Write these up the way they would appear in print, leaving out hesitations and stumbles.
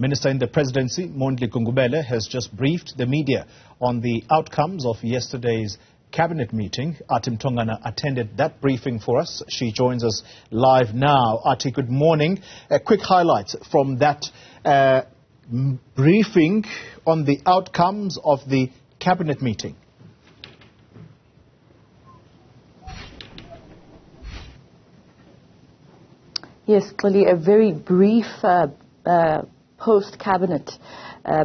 Minister in the Presidency, Mondli Gungubele, has just briefed the media on the outcomes of yesterday's cabinet meeting. Athi Mtongana attended that briefing for us. She joins us live now. Athi, good morning. Quick highlights from that briefing on the outcomes of the cabinet meeting. Yes, clearly a very brief post-cabinet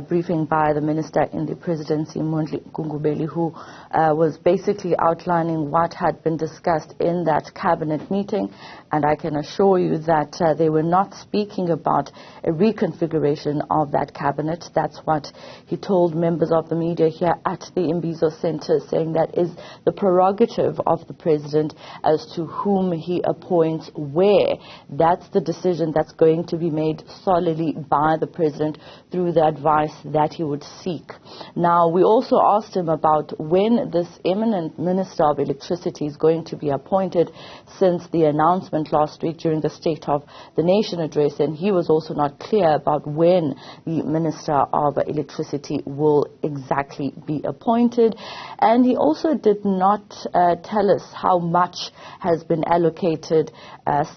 briefing by the Minister in the Presidency, Mondli Gungubele, who was basically outlining what had been discussed in that cabinet meeting. And I can assure you that they were not speaking about a reconfiguration of that cabinet. That's what he told members of the media here at the Imbizo Center, saying that is the prerogative of the President as to whom he appoints where. That's the decision that's going to be made solely by the President through the advice that he would seek. Now, we also asked him about when this eminent Minister of Electricity is going to be appointed since the announcement last week during the State of the Nation address, and he was also not clear about when the Minister of Electricity will exactly be appointed. And he also did not tell us how much has been allocated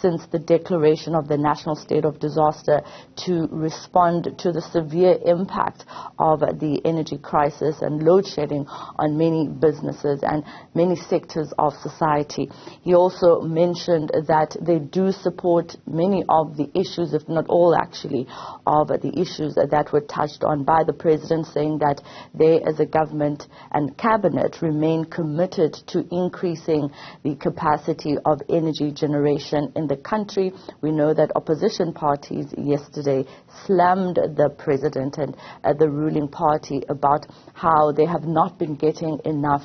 since the declaration of the national state of disaster to respond to the severe impact of the energy crisis and load shedding on many businesses and many sectors of society. He also mentioned that they do support many of the issues, if not all actually, of the issues that were touched on by the President, saying that they as a government and cabinet remain committed to increasing the capacity of energy generation in the country. We know that opposition parties yesterday slammed the President and the ruling party about how they have not been getting enough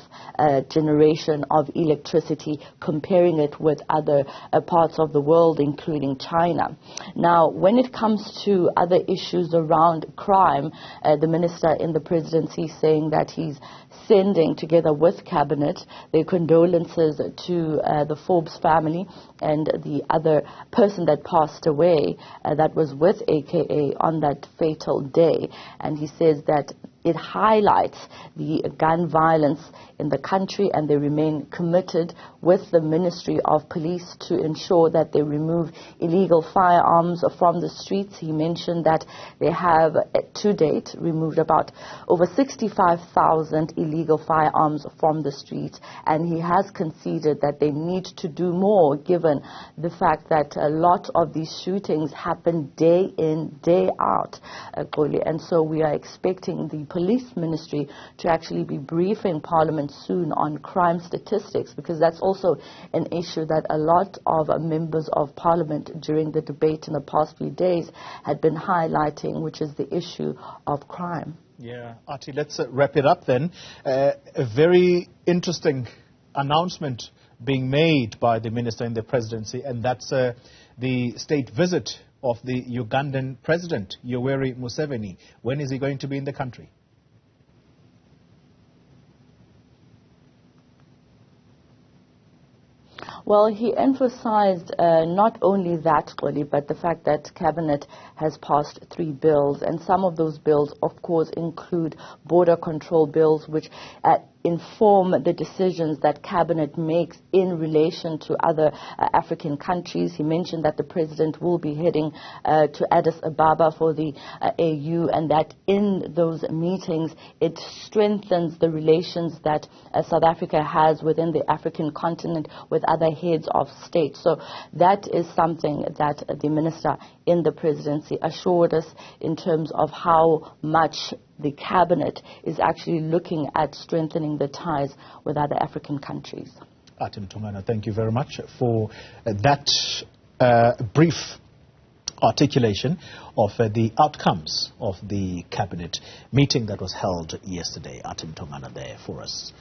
generation of electricity, comparing it with other parts of the world, including China. Now, when it comes to other issues around crime, the Minister in the Presidency saying that he's sending, together with Cabinet, their condolences to the Forbes family and the other person that passed away that was with AKA on that fatal day. And he says that it highlights the gun violence in the country, and they remain committed with the Ministry of Police to ensure that they remove illegal firearms from the streets. He mentioned that they have, to date, removed about over 65,000 illegal firearms from the streets, and he has conceded that they need to do more, given the fact that a lot of these shootings happen day in, day out, and so we are expecting the Police Ministry to actually be briefing Parliament soon on crime statistics, because that's also an issue that a lot of members of Parliament during the debate in the past few days had been highlighting, which is the issue of crime. Yeah, Athi, let's wrap it up then. A very interesting announcement being made by the Minister in the Presidency, and that's the state visit of the Ugandan President, Yoweri Museveni. When is he going to be in the country? Well, he emphasized not only that, but the fact that Cabinet has passed 3 bills, and some of those bills, of course, include border control bills, which inform the decisions that Cabinet makes in relation to other African countries. He mentioned that the President will be heading to Addis Ababa for the AU, and that in those meetings it strengthens the relations that South Africa has within the African continent with other heads of state. So that is something that the Minister in the Presidency assured us in terms of how much the Cabinet is actually looking at strengthening the ties with other African countries. Athi Mtongana, thank you very much for that brief articulation of the outcomes of the Cabinet meeting that was held yesterday. Athi Mtongana there for us.